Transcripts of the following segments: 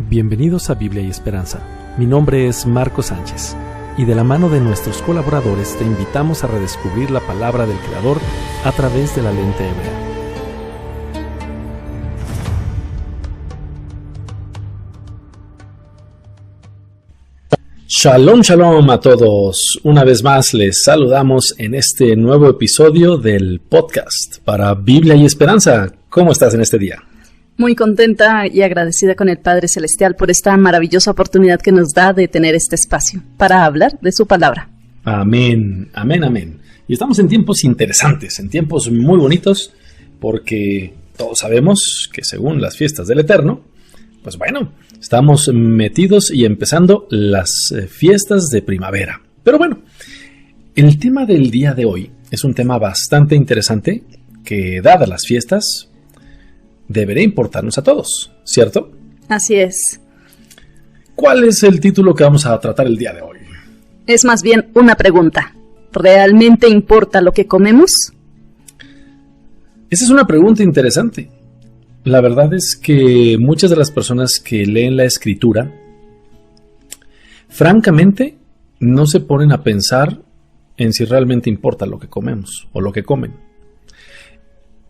Bienvenidos a Biblia y Esperanza. Mi nombre es Marco Sánchez y de la mano de nuestros colaboradores te invitamos a redescubrir la palabra del Creador a través de la lente hebrea. Shalom, shalom a todos. Una vez más les saludamos en este nuevo episodio del podcast para Biblia y Esperanza. ¿Cómo estás en este día? Muy contenta y agradecida con el Padre Celestial por esta maravillosa oportunidad que nos da de tener este espacio para hablar de su palabra. Amén, amén, amén. Y estamos en tiempos interesantes, en tiempos muy bonitos, porque todos sabemos que según las fiestas del Eterno, pues bueno, estamos metidos y empezando las fiestas de primavera. Pero bueno, el tema del día de hoy es un tema bastante interesante que, dadas las fiestas, debería importarnos a todos, ¿cierto? Así es. ¿Cuál es el título que vamos a tratar el día de hoy? Es más bien una pregunta. ¿Realmente importa lo que comemos? Esa es una pregunta interesante. La verdad es que muchas de las personas que leen la Escritura, francamente, no se ponen a pensar en si realmente importa lo que comemos o lo que comen.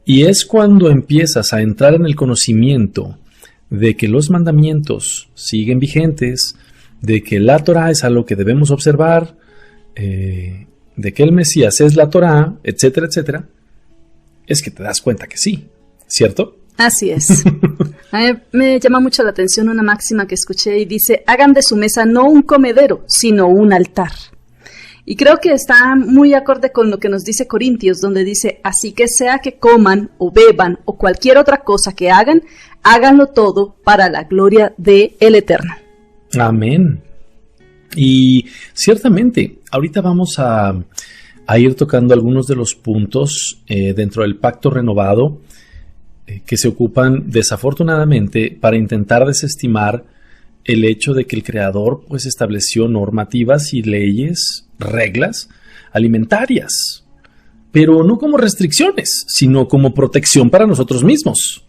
Y es cuando empiezas a entrar en el conocimiento de que los mandamientos siguen vigentes, de que la Torá es algo que debemos observar, de que el Mesías es la Torá, etcétera, etcétera, es que te das cuenta que sí, ¿cierto? Así es. A mí me llama mucho la atención una máxima que escuché y dice: hagan de su mesa no un comedero, sino un altar. Y creo que está muy acorde con lo que nos dice Corintios, donde dice: así que sea que coman o beban o cualquier otra cosa que hagan, háganlo todo para la gloria del Eterno. Amén. Y ciertamente, ahorita vamos a ir tocando algunos de los puntos dentro del pacto renovado que se ocupan desafortunadamente para intentar desestimar el hecho de que el Creador pues estableció normativas y leyes, reglas alimentarias, pero no como restricciones, sino como protección para nosotros mismos.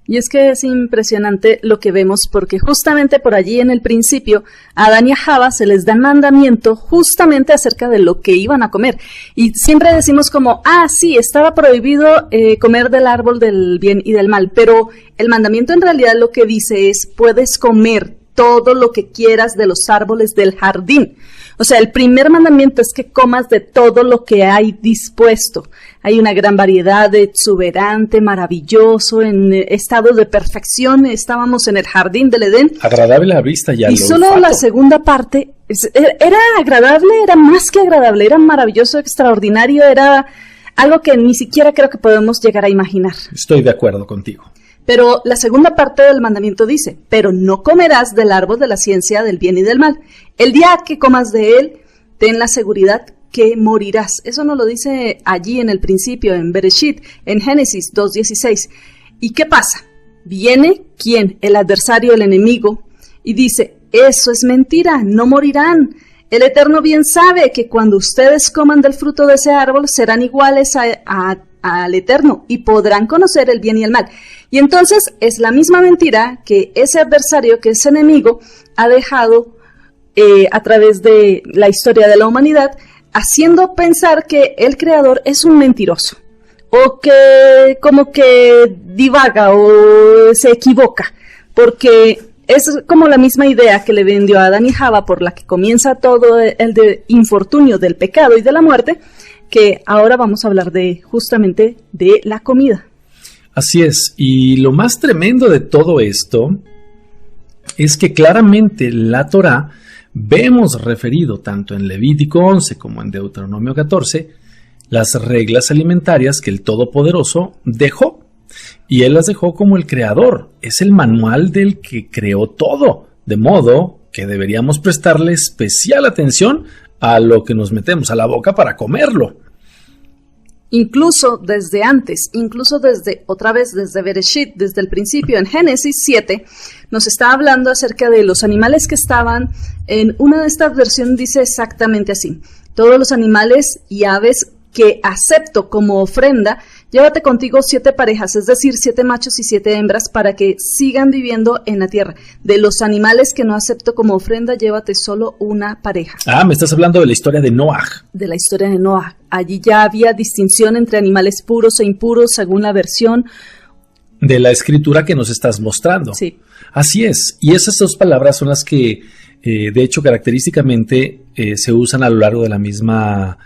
Y es que es impresionante lo que vemos, porque justamente por allí en el principio a Adán y a Java se les da mandamiento justamente acerca de lo que iban a comer. Y siempre decimos como: sí, estaba prohibido comer del árbol del bien y del mal, pero el mandamiento en realidad lo que dice es: puedes comer todo lo que quieras de los árboles del jardín. O sea, el primer mandamiento es que comas de todo lo que hay dispuesto. Hay una gran variedad de exuberante, maravilloso, en estado de perfección. Estábamos en el jardín del Edén. Agradable a la vista y al olfato. Y solo la segunda parte era agradable, era más que agradable, era maravilloso, extraordinario, era algo que ni siquiera creo que podemos llegar a imaginar. Estoy de acuerdo contigo. Pero la segunda parte del mandamiento dice: pero no comerás del árbol de la ciencia del bien y del mal. El día que comas de él, ten la seguridad que morirás. Eso nos lo dice allí en el principio, en Bereshit, en Génesis 2:16. ¿Y qué pasa? Viene, ¿quién? El adversario, el enemigo, y dice: eso es mentira, no morirán. El Eterno bien sabe que cuando ustedes coman del fruto de ese árbol, serán iguales al Eterno y podrán conocer el bien y el mal. Y entonces es la misma mentira que ese adversario, que ese enemigo, ha dejado a través de la historia de la humanidad, haciendo pensar que el Creador es un mentiroso, o que como que divaga o se equivoca, porque es como la misma idea que le vendió a Adán y Java, por la que comienza todo el de infortunio del pecado y de la muerte, que ahora vamos a hablar justamente de la comida. Así es, y lo más tremendo de todo esto es que claramente la Torá vemos referido tanto en Levítico 11 como en Deuteronomio 14 las reglas alimentarias que el Todopoderoso dejó, y Él las dejó como el Creador, es el manual del que creó todo, de modo que deberíamos prestarle especial atención a lo que nos metemos a la boca para comerlo. Incluso desde antes, desde Bereshit, desde el principio, en Génesis 7, nos está hablando acerca de los animales que estaban. En una de estas versiones dice exactamente así: todos los animales y aves que acepto como ofrenda, llévate contigo 7 parejas, es decir, 7 machos y 7 hembras para que sigan viviendo en la tierra. De los animales que no acepto como ofrenda, llévate solo una pareja. Ah, me estás hablando de la historia de Noah. De la historia de Noah. Allí ya había distinción entre animales puros e impuros según la versión de la escritura que nos estás mostrando. Sí. Así es. Y esas 2 palabras son las que, de hecho, característicamente se usan a lo largo de la misma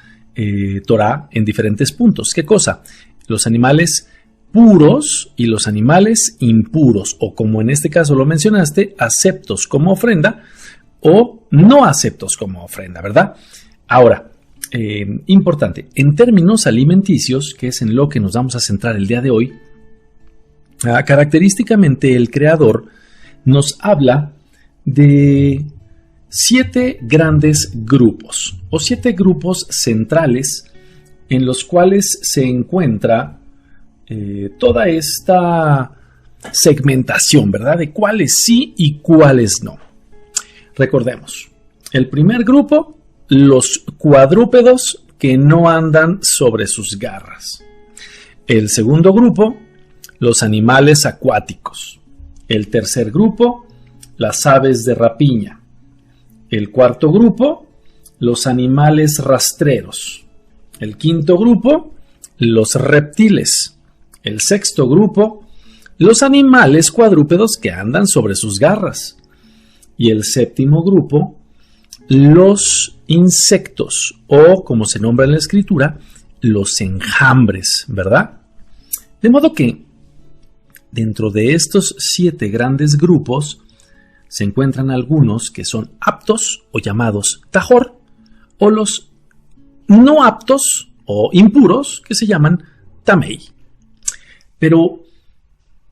Torá en diferentes puntos. ¿Qué cosa? Los animales puros y los animales impuros, o como en este caso lo mencionaste, aceptos como ofrenda o no aceptos como ofrenda, ¿verdad? Ahora, importante, en términos alimenticios, que es en lo que nos vamos a centrar el día de hoy, característicamente el Creador nos habla de 7 grandes grupos o 7 grupos centrales en los cuales se encuentra toda esta segmentación, ¿verdad? De cuáles sí y cuáles no. Recordemos, el primer grupo, los cuadrúpedos que no andan sobre sus garras. El segundo grupo, los animales acuáticos. El tercer grupo, las aves de rapiña. El cuarto grupo, los animales rastreros. El quinto grupo, los reptiles. El sexto grupo, los animales cuadrúpedos que andan sobre sus garras. Y el séptimo grupo, los insectos o, como se nombra en la escritura, los enjambres, ¿verdad? De modo que dentro de estos 7 grandes grupos se encuentran algunos que son aptos o llamados tajor, o los no aptos o impuros que se llaman tamei. Pero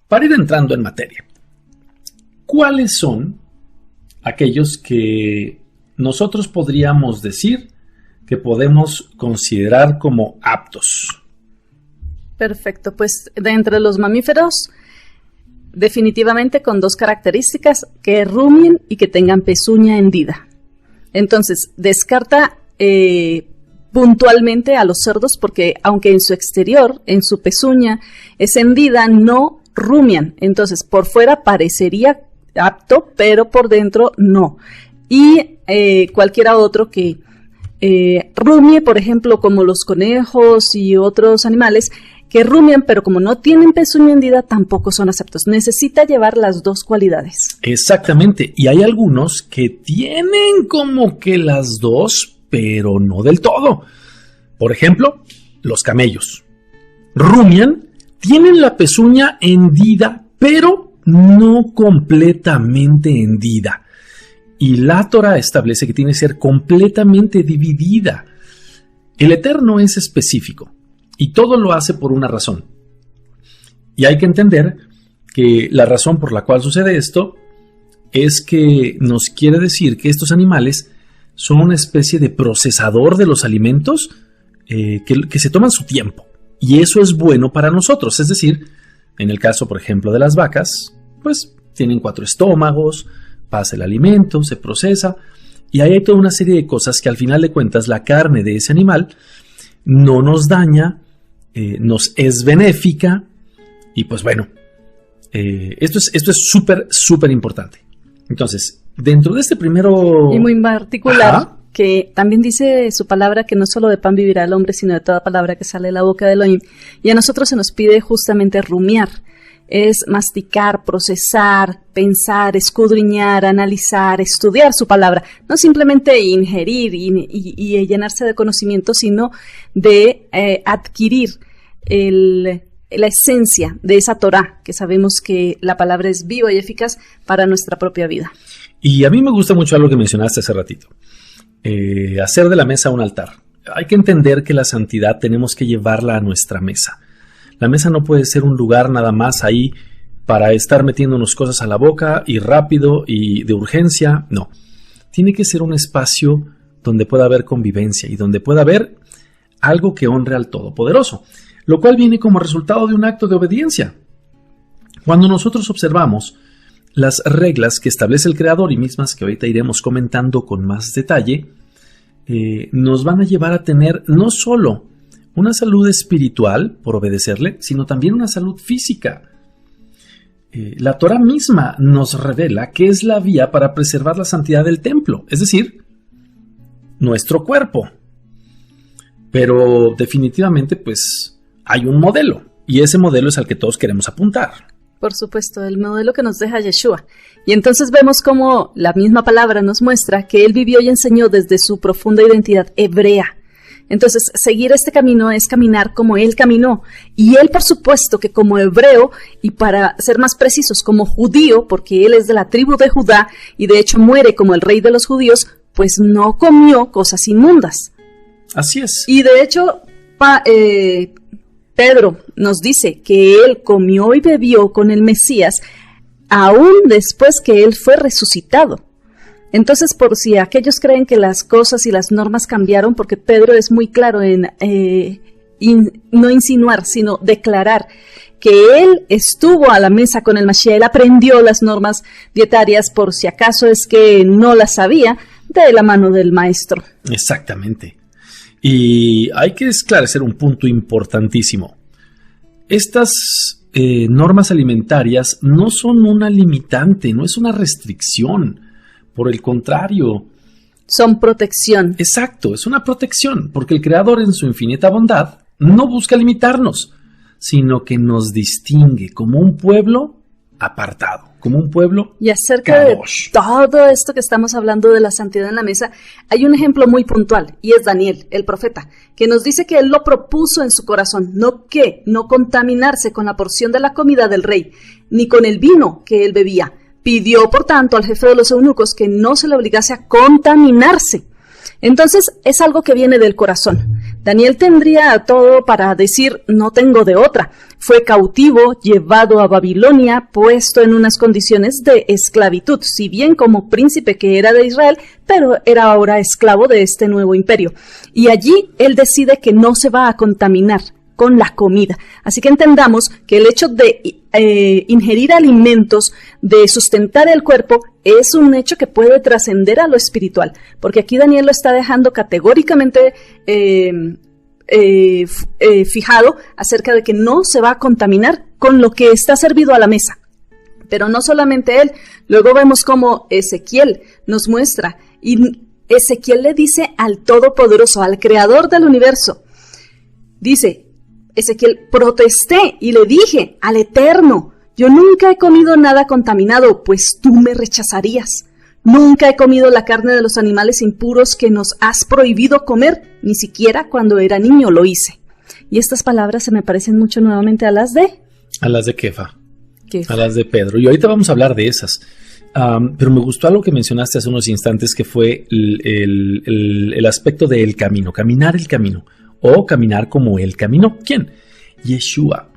para ir entrando en materia, ¿cuáles son aquellos que nosotros podríamos decir que podemos considerar como aptos? Perfecto, pues de entre los mamíferos, definitivamente con 2 características, que rumien y que tengan pezuña hendida. Entonces, descarta puntualmente a los cerdos porque aunque en su exterior, en su pezuña es hendida, no rumian. Entonces, por fuera parecería apto, pero por dentro no. Y cualquiera otro que rumie, por ejemplo, como los conejos y otros animales, que rumian, pero como no tienen pezuña hendida, tampoco son aceptos. Necesita llevar las 2 cualidades. Exactamente. Y hay algunos que tienen como que las 2, pero no del todo. Por ejemplo, los camellos. Rumian, tienen la pezuña hendida, pero no completamente hendida. Y la Torá establece que tiene que ser completamente dividida. El Eterno es específico. Y todo lo hace por una razón. Y hay que entender que la razón por la cual sucede esto es que nos quiere decir que estos animales son una especie de procesador de los alimentos que se toman su tiempo. Y eso es bueno para nosotros. Es decir, en el caso, por ejemplo, de las vacas, pues tienen 4 estómagos, pasa el alimento, se procesa. Y ahí hay toda una serie de cosas que al final de cuentas la carne de ese animal no nos daña, nos es benéfica y pues bueno, esto es súper importante. Entonces, dentro de este primero... Y muy particular, que también dice su palabra que no solo de pan vivirá el hombre, sino de toda palabra que sale de la boca de Elohim. Y a nosotros se nos pide justamente rumiar, es masticar, procesar, pensar, escudriñar, analizar, estudiar su palabra. No simplemente ingerir y llenarse de conocimiento, sino de adquirir la esencia de esa Torá, que sabemos que la palabra es viva y eficaz para nuestra propia vida. Y a mí me gusta mucho algo que mencionaste hace ratito. Hacer de la mesa un altar. Hay que entender que la santidad tenemos que llevarla a nuestra mesa. La mesa no puede ser un lugar nada más ahí para estar metiéndonos cosas a la boca y rápido y de urgencia. No. Tiene que ser un espacio donde pueda haber convivencia y donde pueda haber algo que honre al Todopoderoso, lo cual viene como resultado de un acto de obediencia. Cuando nosotros observamos las reglas que establece el Creador y mismas que ahorita iremos comentando con más detalle, nos van a llevar a tener no solo una salud espiritual por obedecerle, sino también una salud física. La Torah misma nos revela que es la vía para preservar la santidad del templo, es decir, nuestro cuerpo. Pero definitivamente, pues, hay un modelo, y ese modelo es al que todos queremos apuntar. Por supuesto, el modelo que nos deja Yeshua. Y entonces vemos cómo la misma palabra nos muestra que él vivió y enseñó desde su profunda identidad hebrea. Entonces, seguir este camino es caminar como él caminó. Y él, por supuesto, que como hebreo, y para ser más precisos, como judío, porque él es de la tribu de Judá, y de hecho muere como el rey de los judíos, pues no comió cosas inmundas. Así es. Y de hecho, Pedro nos dice que él comió y bebió con el Mesías, aún después que él fue resucitado. Entonces, por si aquellos creen que las cosas y las normas cambiaron, porque Pedro es muy claro en no insinuar, sino declarar que él estuvo a la mesa con el Mashiach, él aprendió las normas dietarias, por si acaso es que no las sabía, de la mano del maestro. Exactamente. Y hay que esclarecer un punto importantísimo. Estas normas alimentarias no son una limitante, no es una restricción. Por el contrario, son protección. Exacto, es una protección, porque el Creador en su infinita bondad no busca limitarnos, sino que nos distingue como un pueblo apartado, como un pueblo Y acerca kadosh. de todo esto que estamos hablando de la santidad en la mesa, hay un ejemplo muy puntual, y es Daniel, el profeta, que nos dice que él lo propuso en su corazón, no contaminarse con la porción de la comida del rey, ni con el vino que él bebía. Pidió, por tanto, al jefe de los eunucos que no se le obligase a contaminarse. Entonces, es algo que viene del corazón. Daniel tendría todo para decir, no tengo de otra. Fue cautivo, llevado a Babilonia, puesto en unas condiciones de esclavitud, si bien como príncipe que era de Israel, pero era ahora esclavo de este nuevo imperio. Y allí él decide que no se va a contaminar con la comida. Así que entendamos que el hecho de ingerir alimentos, de sustentar el cuerpo, es un hecho que puede trascender a lo espiritual, porque aquí Daniel lo está dejando categóricamente fijado acerca de que no se va a contaminar con lo que está servido a la mesa. Pero no solamente él, luego vemos cómo Ezequiel nos muestra, y Ezequiel le dice al Todopoderoso, al Creador del universo, dice Ezequiel, protesté y le dije al Eterno, yo nunca he comido nada contaminado, pues tú me rechazarías. Nunca he comido la carne de los animales impuros que nos has prohibido comer, ni siquiera cuando era niño lo hice. Y estas palabras se me parecen mucho nuevamente a las de... A las de Kefa. A las de Pedro. Y ahorita vamos a hablar de esas. Pero me gustó algo que mencionaste hace unos instantes, que fue el aspecto del camino, caminar el camino. O caminar como él caminó. ¿Quién? Yeshua.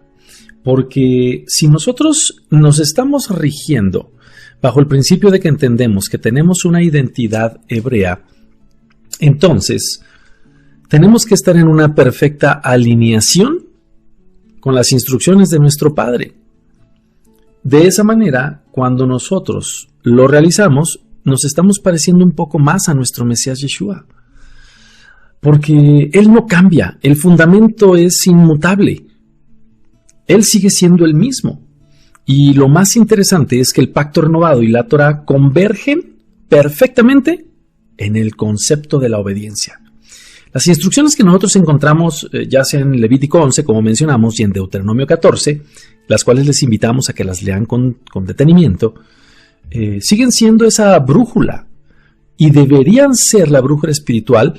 Porque si nosotros nos estamos rigiendo bajo el principio de que entendemos que tenemos una identidad hebrea, entonces tenemos que estar en una perfecta alineación con las instrucciones de nuestro Padre. De esa manera, cuando nosotros lo realizamos, nos estamos pareciendo un poco más a nuestro Mesías Yeshua. Porque Él no cambia, el fundamento es inmutable. Él sigue siendo el mismo. Y lo más interesante es que el pacto renovado y la Torah convergen perfectamente en el concepto de la obediencia. Las instrucciones que nosotros encontramos, ya sea en Levítico 11, como mencionamos, y en Deuteronomio 14, las cuales les invitamos a que las lean con detenimiento, siguen siendo esa brújula y deberían ser la brújula espiritual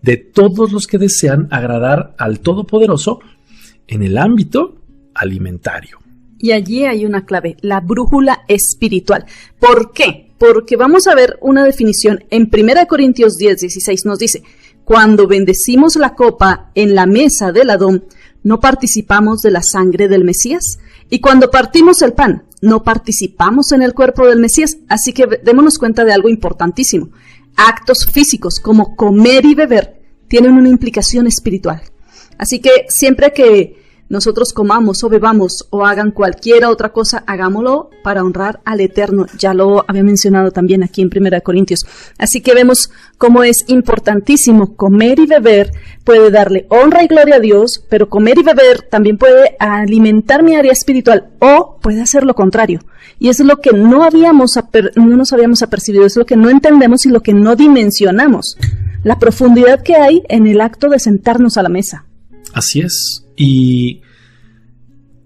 de todos los que desean agradar al Todopoderoso en el ámbito alimentario. Y allí hay una clave, la brújula espiritual. ¿Por qué? Porque vamos a ver una definición en 1 Corintios 10:16 nos dice, cuando bendecimos la copa en la mesa del Adón, ¿no participamos de la sangre del Mesías? Y cuando partimos el pan, ¿no participamos en el cuerpo del Mesías? Así que démonos cuenta de algo importantísimo. Actos físicos como comer y beber tienen una implicación espiritual. Así que siempre que nosotros comamos o bebamos o hagan cualquier otra cosa, hagámoslo para honrar al Eterno. Ya lo había mencionado también aquí en 1 Corintios. Así que vemos cómo es importantísimo comer y beber. Puede darle honra y gloria a Dios, pero comer y beber también puede alimentar mi área espiritual o puede hacer lo contrario. Y eso es lo que no nos habíamos apercibido, es lo que no entendemos y lo que no dimensionamos. La profundidad que hay en el acto de sentarnos a la mesa. Así es. Y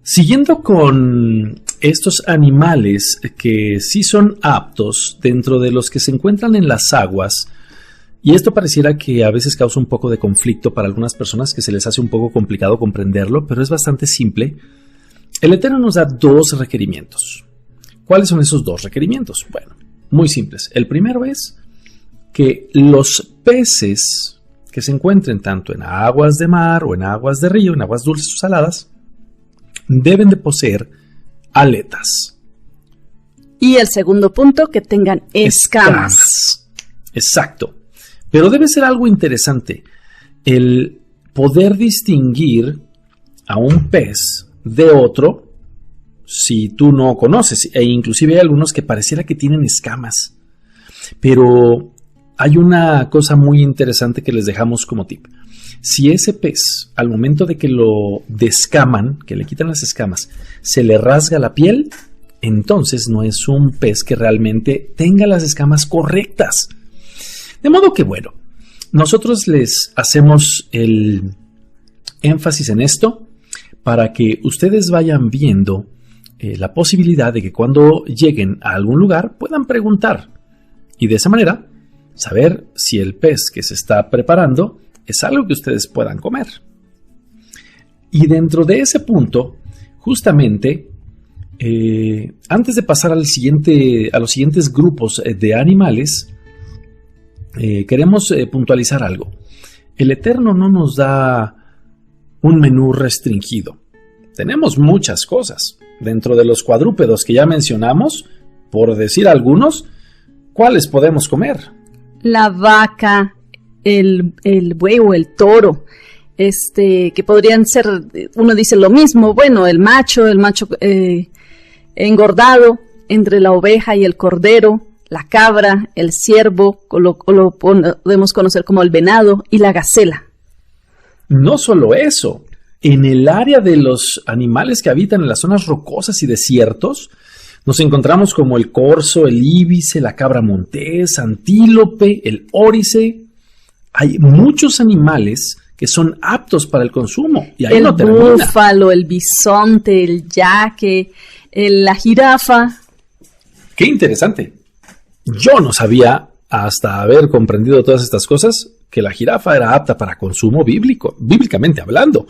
siguiendo con estos animales que sí son aptos dentro de los que se encuentran en las aguas, y esto pareciera que a veces causa un poco de conflicto para algunas personas, que se les hace un poco complicado comprenderlo, pero es bastante simple. El Eterno nos da 2 requerimientos. ¿Cuáles son esos 2 requerimientos? Bueno, muy simples. El primero es que los peces que se encuentren tanto en aguas de mar o en aguas de río, en aguas dulces o saladas, deben de poseer aletas. Y el segundo punto, que tengan escamas. Exacto. Pero debe ser algo interesante el poder distinguir a un pez de otro si tú no conoces. E inclusive hay algunos que pareciera que tienen escamas. Pero hay una cosa muy interesante que les dejamos como tip. Si ese pez, al momento de que lo descaman, que le quitan las escamas, se le rasga la piel, entonces no es un pez que realmente tenga las escamas correctas. De modo que, bueno, nosotros les hacemos el énfasis en esto para que ustedes vayan viendo la posibilidad de que cuando lleguen a algún lugar puedan preguntar. Y de esa manera saber si el pez que se está preparando es algo que ustedes puedan comer. Y dentro de ese punto, justamente, antes de pasar a los siguientes grupos de animales, queremos puntualizar algo. El Eterno no nos da un menú restringido. Tenemos muchas cosas. Dentro de los cuadrúpedos que ya mencionamos, por decir algunos, ¿cuáles podemos comer? La vaca, el buey o el toro, que podrían ser, uno dice lo mismo, bueno, el macho engordado entre la oveja y el cordero, la cabra, el ciervo, lo podemos conocer como el venado, y la gacela. No solo eso, en el área de los animales que habitan en las zonas rocosas y desiertos, nos encontramos como el corzo, el íbice, la cabra montés, antílope, el órice. Hay muchos animales que son aptos para el consumo. Y ahí no termina. El búfalo, el bisonte, el yaque, la jirafa. ¡Qué interesante! Yo no sabía, hasta haber comprendido todas estas cosas, que la jirafa era apta para consumo bíblico, bíblicamente hablando.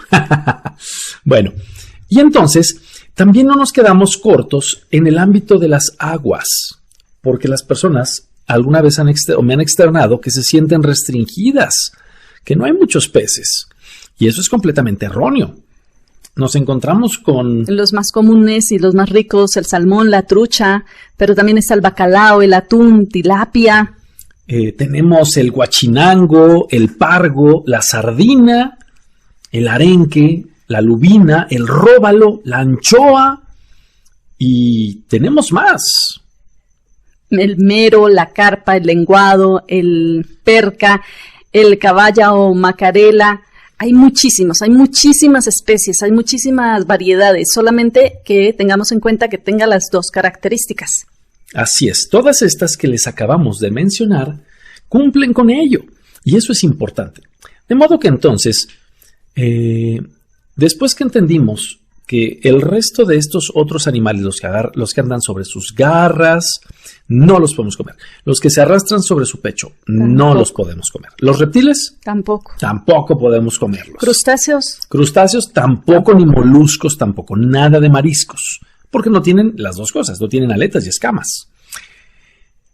Bueno, y entonces también no nos quedamos cortos en el ámbito de las aguas, porque las personas alguna vez me han externado que se sienten restringidas, que no hay muchos peces, y eso es completamente erróneo. Nos encontramos con los más comunes y los más ricos, el salmón, la trucha, pero también está el bacalao, el atún, tilapia. Tenemos el guachinango, el pargo, la sardina, el arenque, la lubina, el róbalo, la anchoa, y tenemos más. El mero, la carpa, el lenguado, el perca, el caballa o macarela. Hay muchísimas especies, hay muchísimas variedades, solamente que tengamos en cuenta que tenga las 2 características. Así es, todas estas que les acabamos de mencionar cumplen con ello, y eso es importante. De modo que entonces, después que entendimos que el resto de estos otros animales, los que andan sobre sus garras, no los podemos comer. Los que se arrastran sobre su pecho, no los podemos comer. Los reptiles, tampoco podemos comerlos. Crustáceos, tampoco, ni moluscos, tampoco. Nada de mariscos, porque no tienen las 2 cosas, no tienen aletas y escamas.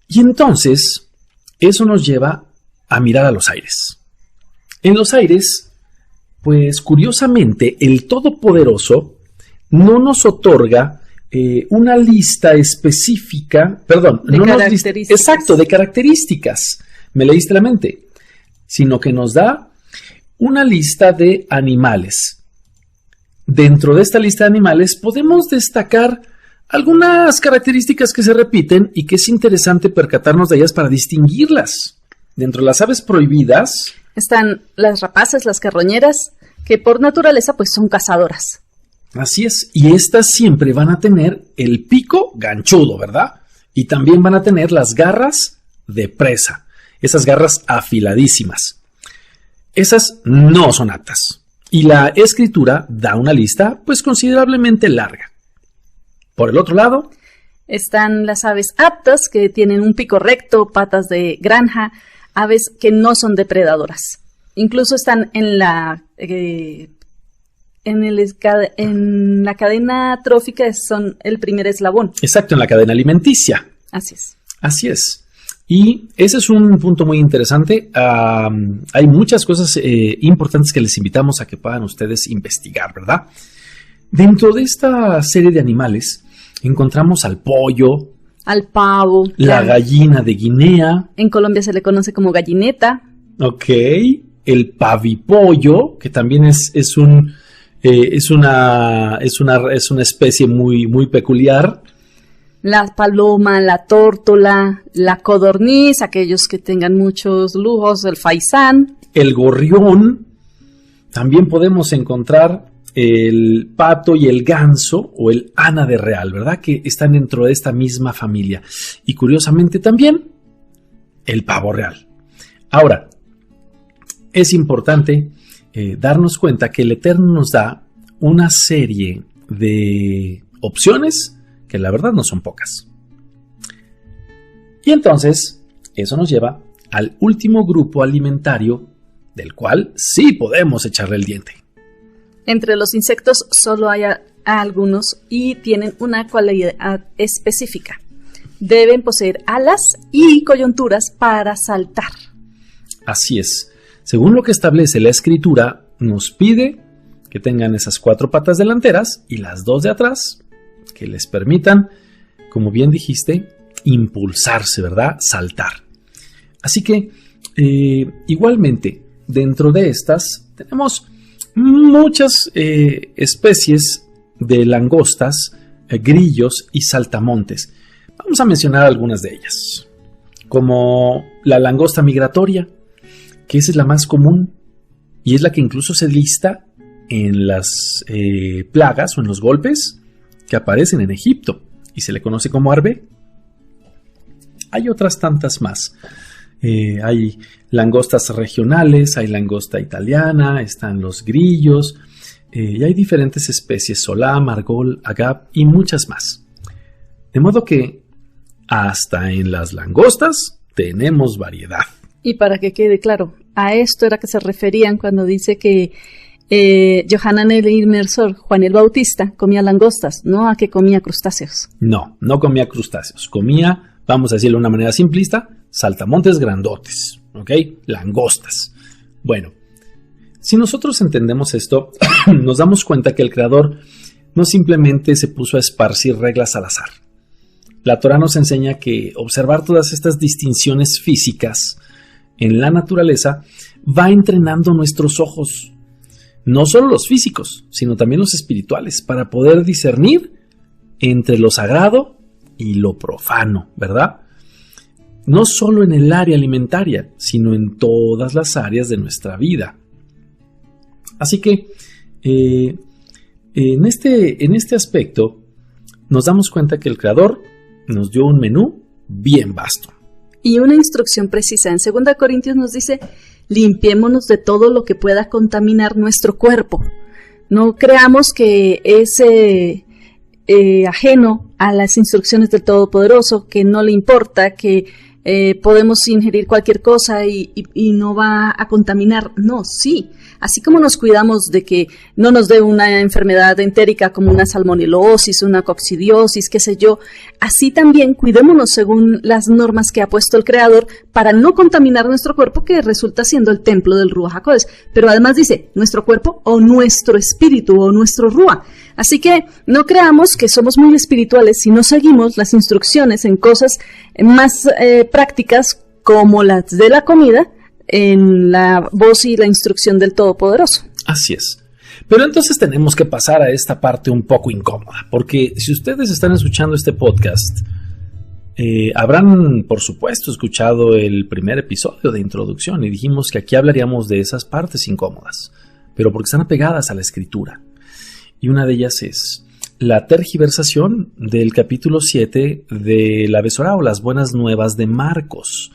Y entonces, eso nos lleva a mirar a los aires. En los aires, pues curiosamente, el Todopoderoso no nos otorga una lista específica, de características, me leíste la mente, sino que nos da una lista de animales dentro de esta lista de animales podemos destacar algunas características que se repiten y que es interesante percatarnos de ellas para distinguirlas. Dentro de las aves prohibidas están las rapaces, las carroñeras, que por naturaleza pues son cazadoras. Así es, y estas siempre van a tener el pico ganchudo, ¿verdad? Y también van a tener las garras de presa, esas garras afiladísimas. Esas no son aptas. Y la escritura da una lista pues considerablemente larga. Por el otro lado están las aves aptas, que tienen un pico recto, patas de granja, aves que no son depredadoras. Incluso están en la cadena trófica, son el primer eslabón. Exacto, en la cadena alimenticia. Así es. Así es. Y ese es un punto muy interesante. Hay muchas cosas importantes que les invitamos a que puedan ustedes investigar, ¿verdad? Dentro de esta serie de animales encontramos al pollo, al pavo, la gallina de Guinea. En Colombia se le conoce como gallineta. Ok, el pavipollo, que también es una especie muy peculiar. La paloma, la tórtola, la codorniz, aquellos que tengan muchos lujos, el faisán. El gorrión. También podemos encontrar el pato y el ganso o el ánade real, ¿verdad? Que están dentro de esta misma familia. Y curiosamente también el pavo real. Ahora, es importante darnos cuenta que el Eterno nos da una serie de opciones que la verdad no son pocas. Y entonces, eso nos lleva al último grupo alimentario del cual sí podemos echarle el diente. Entre los insectos solo hay algunos y tienen una cualidad específica. Deben poseer alas y coyunturas para saltar. Así es. Según lo que establece la escritura, nos pide que tengan esas 4 patas delanteras y las 2 de atrás, que les permitan, como bien dijiste, impulsarse, ¿verdad? Saltar. Así que, igualmente, dentro de estas tenemos muchas especies de langostas, grillos y saltamontes. Vamos a mencionar algunas de ellas, como la langosta migratoria, que esa es la más común y es la que incluso se lista en las plagas o en los golpes que aparecen en Egipto y se le conoce como arbe. Hay otras tantas más. Hay langostas regionales, hay langosta italiana, están los grillos, y hay diferentes especies, solá, margol, agap y muchas más. De modo que hasta en las langostas tenemos variedad. Y para que quede claro, a esto era que se referían cuando dice que Yohanan el Inmersor, Juan el Bautista, comía langostas, no a que comía crustáceos. No comía crustáceos, comía, vamos a decirlo de una manera simplista, saltamontes grandotes, ¿ok? Langostas. Bueno, si nosotros entendemos esto, nos damos cuenta que el Creador no simplemente se puso a esparcir reglas al azar. La Torá nos enseña que observar todas estas distinciones físicas en la naturaleza va entrenando nuestros ojos, no solo los físicos, sino también los espirituales, para poder discernir entre lo sagrado y lo profano, ¿verdad? No solo en el área alimentaria, sino en todas las áreas de nuestra vida. Así que, en este aspecto, nos damos cuenta que el Creador nos dio un menú bien vasto. Y una instrucción precisa. En 2 Corintios nos dice, limpiémonos de todo lo que pueda contaminar nuestro cuerpo. No creamos que es ajeno a las instrucciones del Todopoderoso, que no le importa, que podemos ingerir cualquier cosa y no va a contaminar. No, sí. Así como nos cuidamos de que no nos dé una enfermedad entérica como una salmonelosis, una coccidiosis, qué sé yo, así también cuidémonos según las normas que ha puesto el Creador para no contaminar nuestro cuerpo, que resulta siendo el templo del Ruach HaKodesh. Pero además dice, nuestro cuerpo o nuestro espíritu o nuestro Ruach. Así que no creamos que somos muy espirituales si no seguimos las instrucciones en cosas más prácticas como las de la comida, en la voz y la instrucción del Todopoderoso. Así es. Pero entonces tenemos que pasar a esta parte un poco incómoda, porque si ustedes están escuchando este podcast, habrán, por supuesto, escuchado el primer episodio de introducción y dijimos que aquí hablaríamos de esas partes incómodas, pero porque están apegadas a la escritura. Y una de ellas es la tergiversación del capítulo 7 de la Besorá o las Buenas Nuevas de Marcos,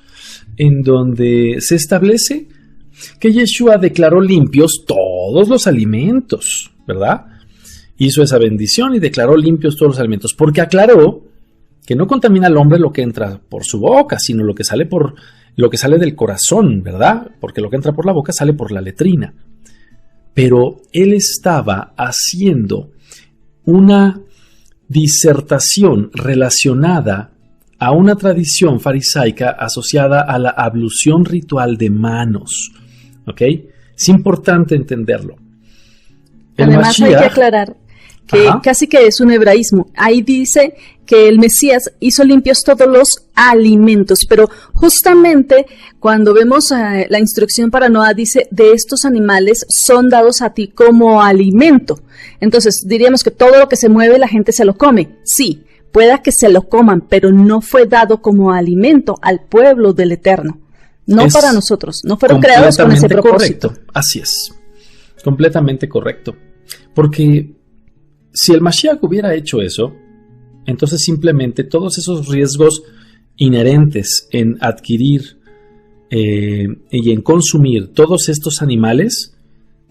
en donde se establece que Yeshua declaró limpios todos los alimentos, ¿verdad? Hizo esa bendición y declaró limpios todos los alimentos, porque aclaró que no contamina al hombre lo que entra por su boca, sino lo que sale del corazón, ¿verdad? Porque lo que entra por la boca sale por la letrina. Pero él estaba haciendo una disertación relacionada a una tradición farisaica asociada a la ablución ritual de manos. ¿Ok? Es importante entenderlo. Además hay que aclarar que casi que es un hebraísmo. Ahí dice que el Mesías hizo limpios todos los alimentos, pero justamente cuando vemos la instrucción para Noah dice, de estos animales son dados a ti como alimento. Entonces diríamos que todo lo que se mueve la gente se lo come. Sí, pueda que se lo coman, pero no fue dado como alimento al pueblo del Eterno. No para nosotros, no fueron creados con ese propósito. Correcto. Así es, completamente correcto. Porque si el Mashiach hubiera hecho eso, entonces simplemente todos esos riesgos inherentes en adquirir y en consumir todos estos animales,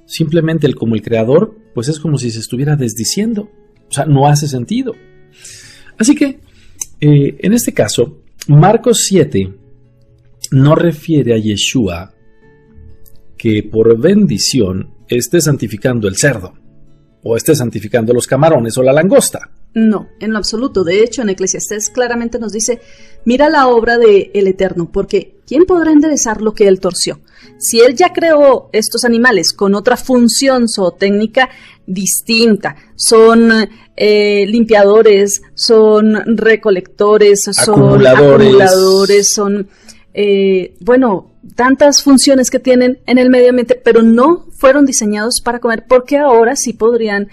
simplemente él como el creador, pues es como si se estuviera desdiciendo. O sea, no hace sentido. Así que, en este caso, Marcos 7 no refiere a Yeshua que por bendición esté santificando el cerdo o esté santificando los camarones o la langosta. No, en lo absoluto. De hecho, en Eclesiastés claramente nos dice, mira la obra del Eterno, porque ¿quién podrá enderezar lo que él torció? Si él ya creó estos animales con otra función zootécnica distinta, son limpiadores, son recolectores, son acumuladores, son, tantas funciones que tienen en el medio ambiente, pero no fueron diseñados para comer, porque ahora sí podrían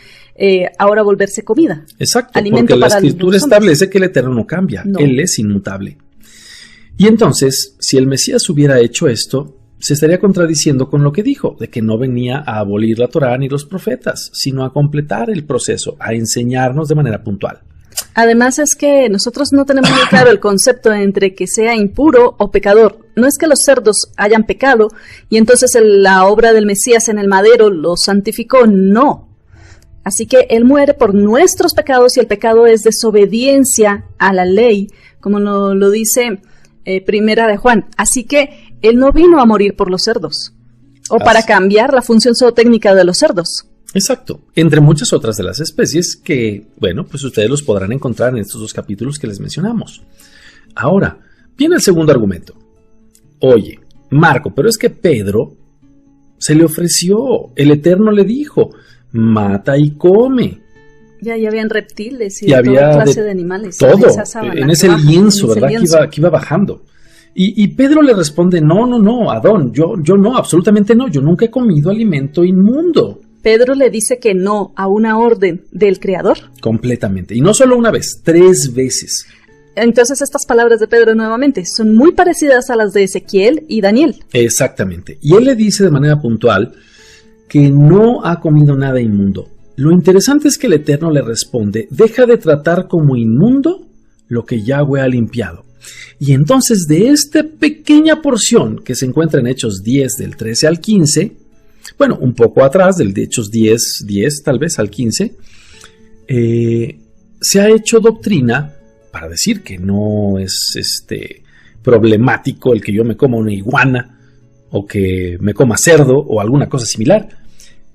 ahora volverse comida. Exacto, porque la Escritura establece que el Eterno no cambia, Él es inmutable. Y entonces, si el Mesías hubiera hecho esto, se estaría contradiciendo con lo que dijo, de que no venía a abolir la Torá ni los profetas, sino a completar el proceso, a enseñarnos de manera puntual. Además es que nosotros no tenemos muy claro el concepto entre que sea impuro o pecador. No es que los cerdos hayan pecado y entonces la obra del Mesías en el madero los santificó, no. Así que Él muere por nuestros pecados y el pecado es desobediencia a la ley, como lo dice Primera de Juan. Así que Él no vino a morir por los cerdos o para cambiar la función zootécnica de los cerdos. Exacto, entre muchas otras de las especies que, pues ustedes los podrán encontrar en estos dos capítulos que les mencionamos. Ahora, viene el segundo argumento. Oye, Marco, pero es que Pedro se le ofreció, el Eterno le dijo, mata y come. Ya habían reptiles y había toda clase de animales. Todo, en ese lienzo, ¿verdad? Que iba bajando. Y Pedro le responde, no, Adón, yo no, absolutamente no, yo nunca he comido alimento inmundo. Pedro le dice que no a una orden del Creador. Completamente. Y no solo una vez, 3 veces. Entonces estas palabras de Pedro nuevamente son muy parecidas a las de Ezequiel y Daniel. Exactamente. Y él le dice de manera puntual que no ha comido nada inmundo. Lo interesante es que el Eterno le responde, deja de tratar como inmundo lo que Yahweh ha limpiado. Y entonces de esta pequeña porción que se encuentra en Hechos 10 del 13 al 15, un poco atrás del de Hechos 10 tal vez al 15, se ha hecho doctrina para decir que no es problemático el que yo me coma una iguana o que me coma cerdo o alguna cosa similar.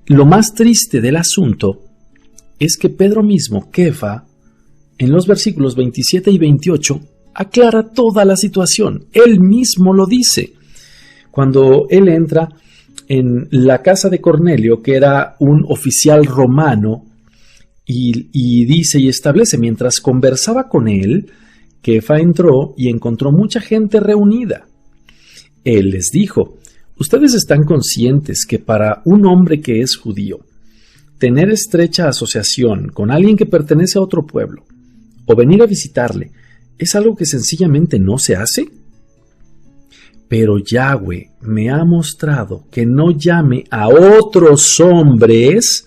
Lo más triste del asunto es que Pedro mismo, Kefa, en los versículos 27 y 28, aclara toda la situación. Él mismo lo dice. Cuando él entra en la casa de Cornelio, que era un oficial romano, y dice y establece, mientras conversaba con él, Kefa entró y encontró mucha gente reunida. Él les dijo, ustedes están conscientes que para un hombre que es judío, tener estrecha asociación con alguien que pertenece a otro pueblo o venir a visitarle es algo que sencillamente no se hace? Pero Yahweh me ha mostrado que no llame a otros hombres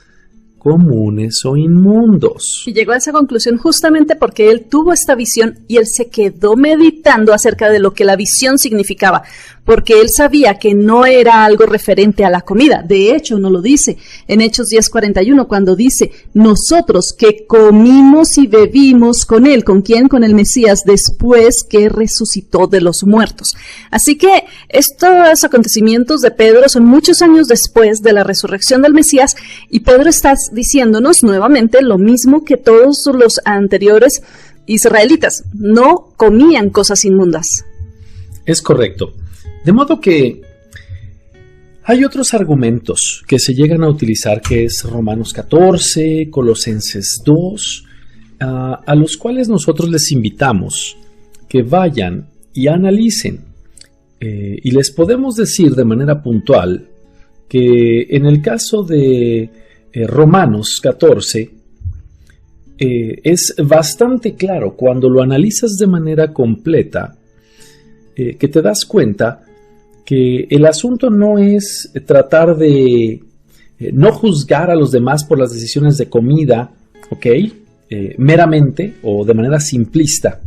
comunes o inmundos. Y llegó a esa conclusión justamente porque él tuvo esta visión y él se quedó meditando acerca de lo que la visión significaba, porque él sabía que no era algo referente a la comida. De hecho, no lo dice en Hechos 10:41, cuando dice, nosotros que comimos y bebimos con él. ¿Con quién? Con el Mesías, después que resucitó de los muertos. Así que estos acontecimientos de Pedro son muchos años después de la resurrección del Mesías, y Pedro está diciéndonos nuevamente lo mismo que todos los anteriores israelitas: no comían cosas inmundas. Es correcto. De modo que hay otros argumentos que se llegan a utilizar, que es Romanos 14, Colosenses 2, a los cuales nosotros les invitamos que vayan y analicen. Y les podemos decir de manera puntual que en el caso de Romanos 14, es bastante claro cuando lo analizas de manera completa, que te das cuenta que el asunto no es tratar de no juzgar a los demás por las decisiones de comida, ¿ok? Meramente o de manera simplista,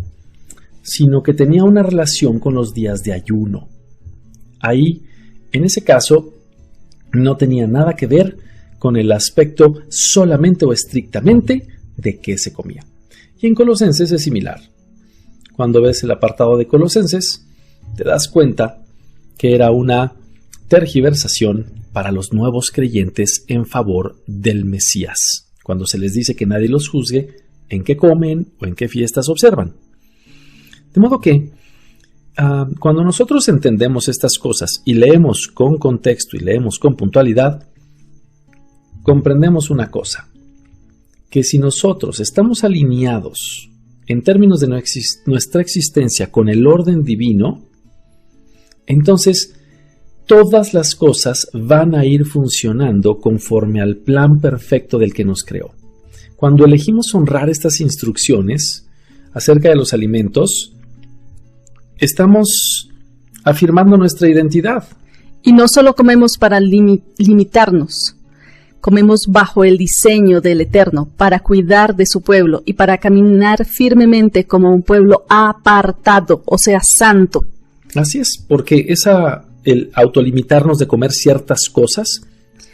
sino que tenía una relación con los días de ayuno. Ahí, en ese caso, no tenía nada que ver con el aspecto solamente o estrictamente de qué se comía. Y en Colosenses es similar. Cuando ves el apartado de Colosenses, te das cuenta que era una tergiversación para los nuevos creyentes en favor del Mesías, cuando se les dice que nadie los juzgue en qué comen o en qué fiestas observan. De modo que, cuando nosotros entendemos estas cosas y leemos con contexto y leemos con puntualidad, comprendemos una cosa, que si nosotros estamos alineados en términos de nuestra existencia con el orden divino, entonces todas las cosas van a ir funcionando conforme al plan perfecto del que nos creó. Cuando elegimos honrar estas instrucciones acerca de los alimentos, estamos afirmando nuestra identidad. Y no solo comemos para limitarnos, comemos bajo el diseño del Eterno, para cuidar de su pueblo y para caminar firmemente como un pueblo apartado, o sea, santo. Así es, porque el autolimitarnos de comer ciertas cosas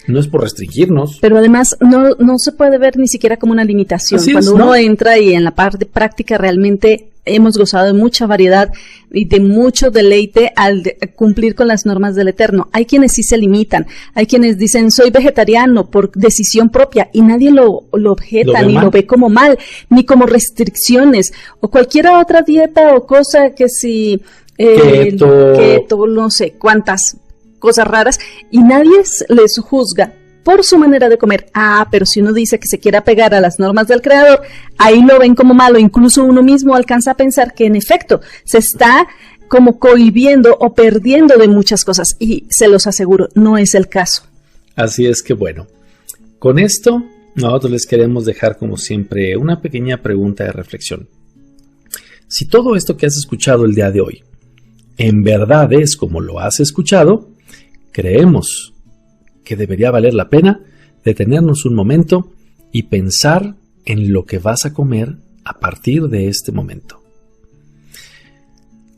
no es por restringirnos. Pero además no se puede ver ni siquiera como una limitación. Así Cuando es, ¿no? uno entra y en la parte práctica realmente hemos gozado de mucha variedad y de mucho deleite al cumplir con las normas del Eterno. Hay quienes sí se limitan, hay quienes dicen soy vegetariano por decisión propia y nadie lo objeta, ni lo ve como mal, ni como restricciones o cualquier otra dieta o cosa que si keto, no sé cuántas cosas raras, y nadie les juzga por su manera de comer. Pero si uno dice que se quiere apegar a las normas del Creador, ahí lo ven como malo. Incluso uno mismo alcanza a pensar que en efecto se está como cohibiendo o perdiendo de muchas cosas, y se los aseguro, no es el caso. Así es que bueno, con esto nosotros les queremos dejar como siempre una pequeña pregunta de reflexión. Si todo esto que has escuchado el día de hoy en verdad es como lo has escuchado, creemos que debería valer la pena detenernos un momento y pensar en lo que vas a comer a partir de este momento.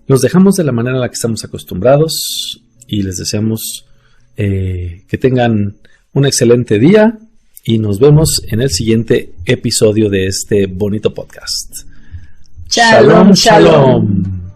Los dejamos de la manera en la que estamos acostumbrados y les deseamos que tengan un excelente día y nos vemos en el siguiente episodio de este bonito podcast. Shalom, shalom.